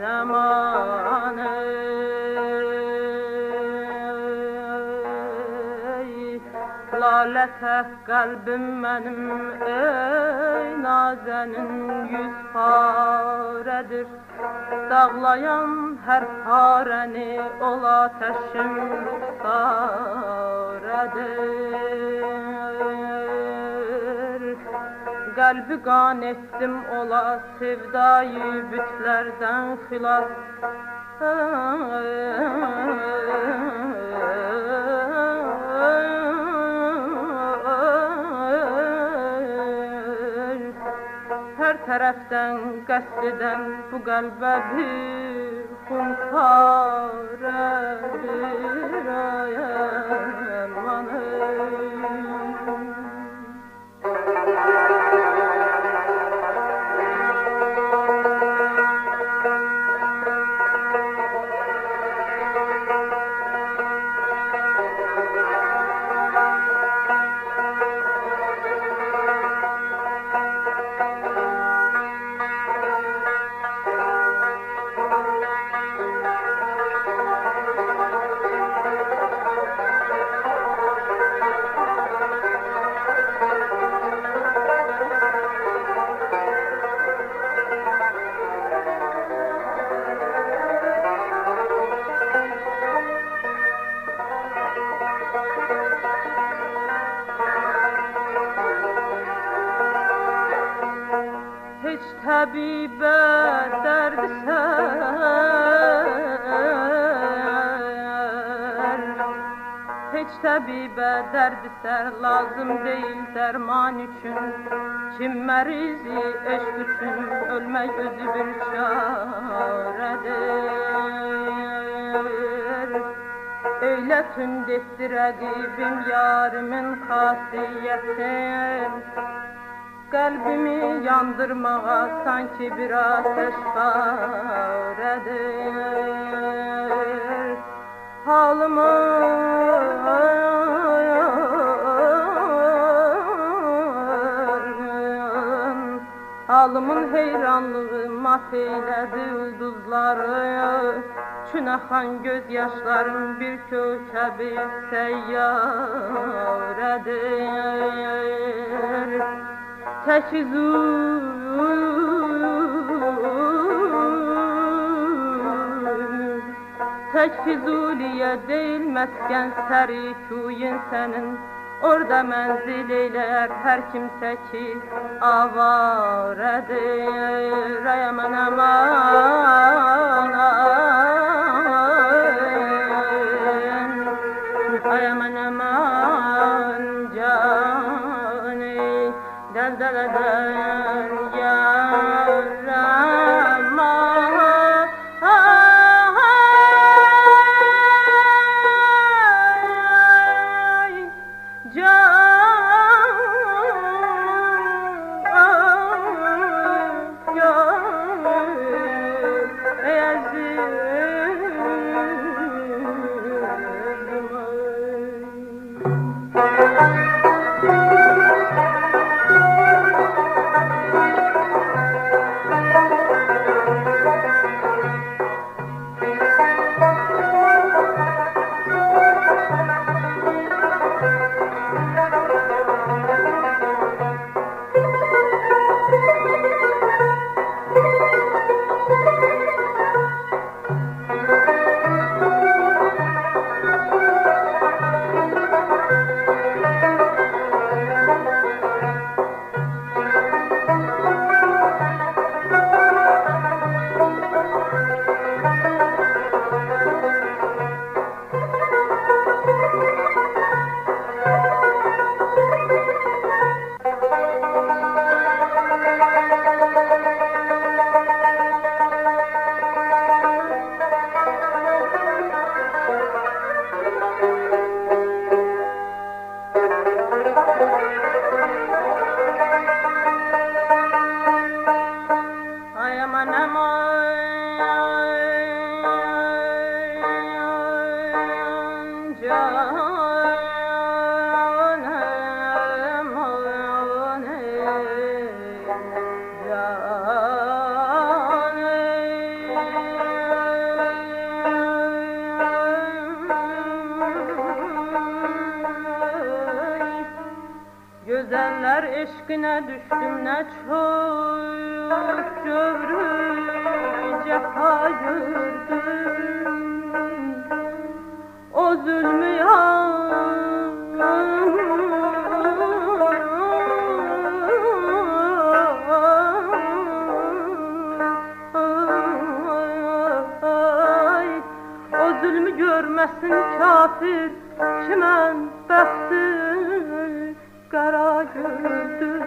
aman lalete kalbim benim ey nazenin yüz paredir. Dağlayan her pareni ol ateşim ruhsaredir. Kalbi kan ettim ola sevdayı bütlerden hilas. Her taraftan qasd eden bu qalbə bir xunxaredir ay aman hiç tabibe derdi ser, hiç tabibe derdi ser, lazım değil derman için. Kim merizi eşk için ölmek özü bir çaredir. Öyle tündettir edibim yarimin hasiyetin, kalbimi yandırmağa sanki bir ateş faredir. Halımın heyranlığı mahveyledi ulduzları. Çün axan gözyaşlarım bir kökəbi seyyaredir. Tek Füzuliye değil mesken seri kuyun senin. Orada menzil eyler her kimse ki avaredir. Ay aman aman ay aman aman cani del del del yarama Eller eşkine düştüm ne çok gövrü cefa gördüm. O zulmü o zulmü görmesin kafir kimen bəxti qara gördüm.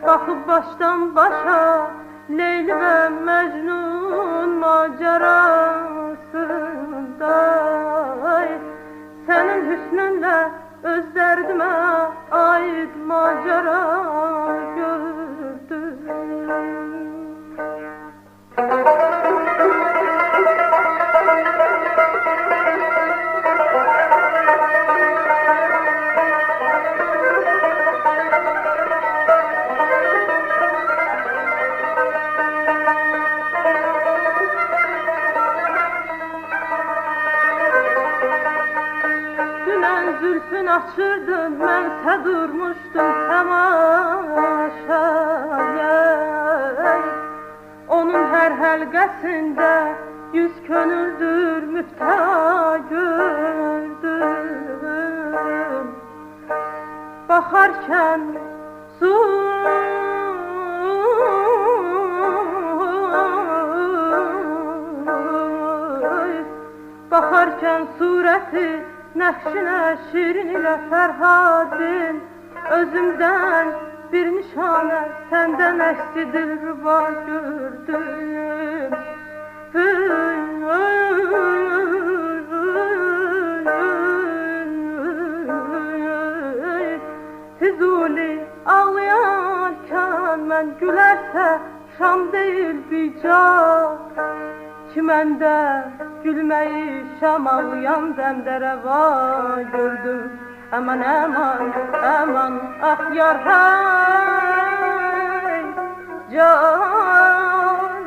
Baxıb başdan başa Leyli ve Mecnun macerasında senin hüsnünle öz derdime ait macera gördüm. Zülfün açırdım, mənsə durmuşdum tamaşaya. Onun hər həlqəsində yüz könüldür müftə gördüm. Baxarkən Baxarkən surəti Nəxşinə şirin ilə Fərhadin özümdən bir nişanə səndən əksi dilruba gördüm. Füzuli ağlayarkən mən gülərsə şam deyil bicaq ki məndə gülməyi şam ağlayan dəmdə rəva gördüm. Aman aman aman ah yar hey canım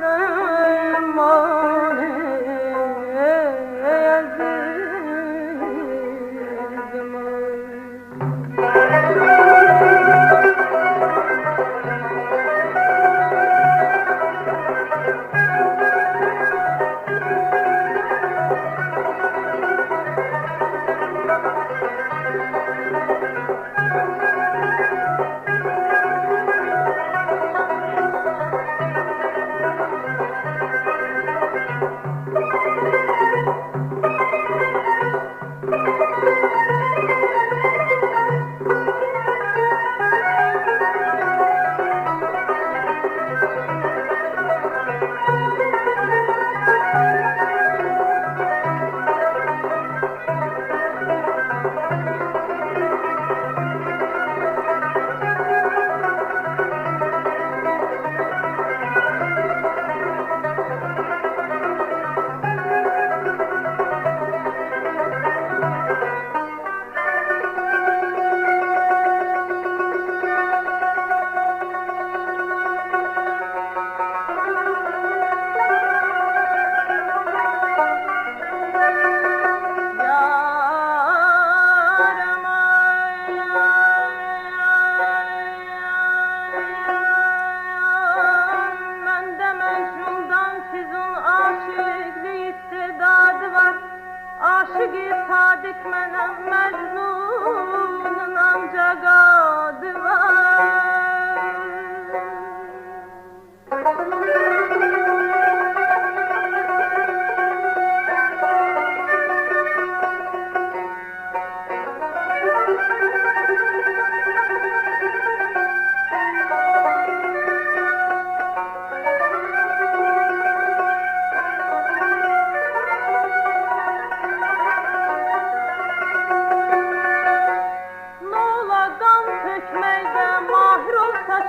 Aşık-ı sadık mənəm Məcnunun ancaq adı var.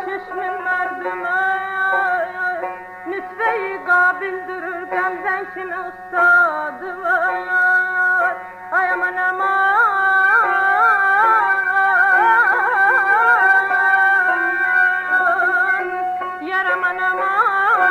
Çeşmin merdime nütfe-i kabildirir gamzen kimi ustadı var. Ay aman aman yar aman aman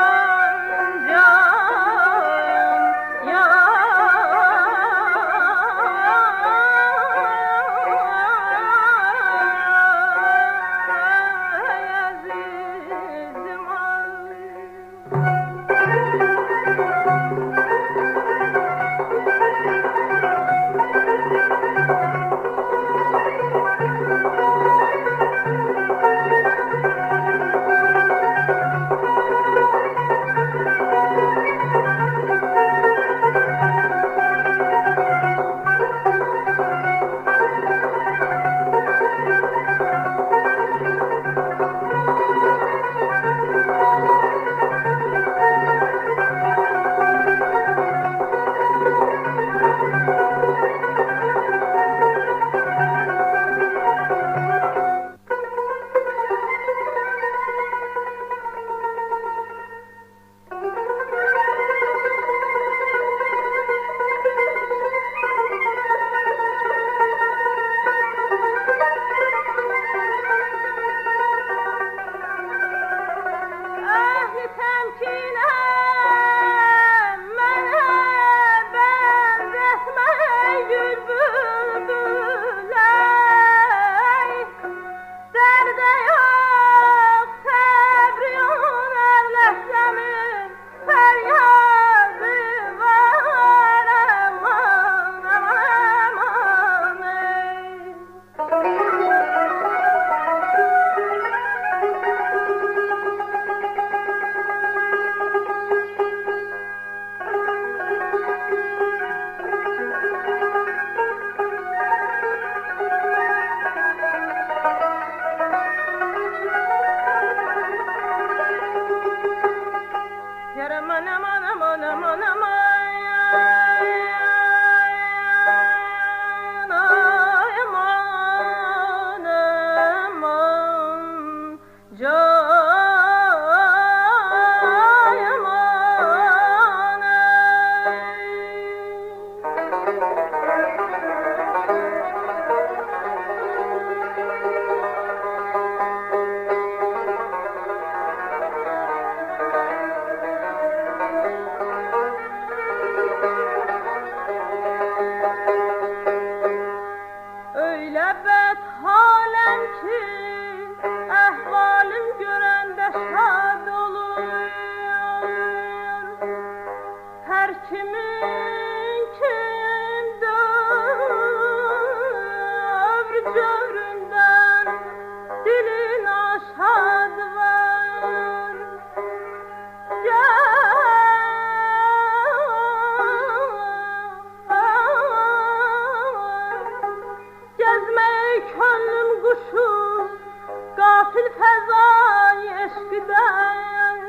güden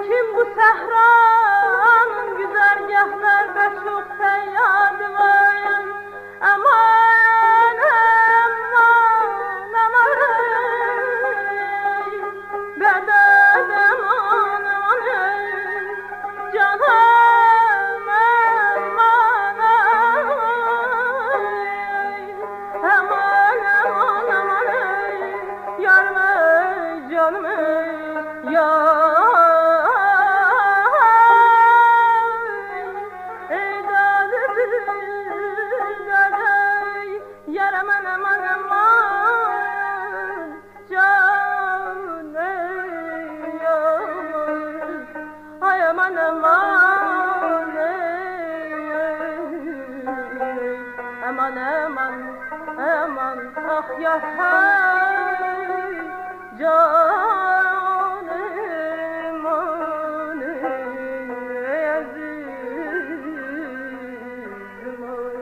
kim bu sehranın güzergahlarda çok feryat var. Aman aman aman bedel aman aman canım aman aman aman aman yarım canım ya. Aman aman aman ah ya hay canım aman azizim oy.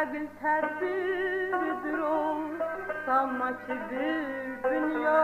Əql tədbirdir ol, sanma ki bir dünya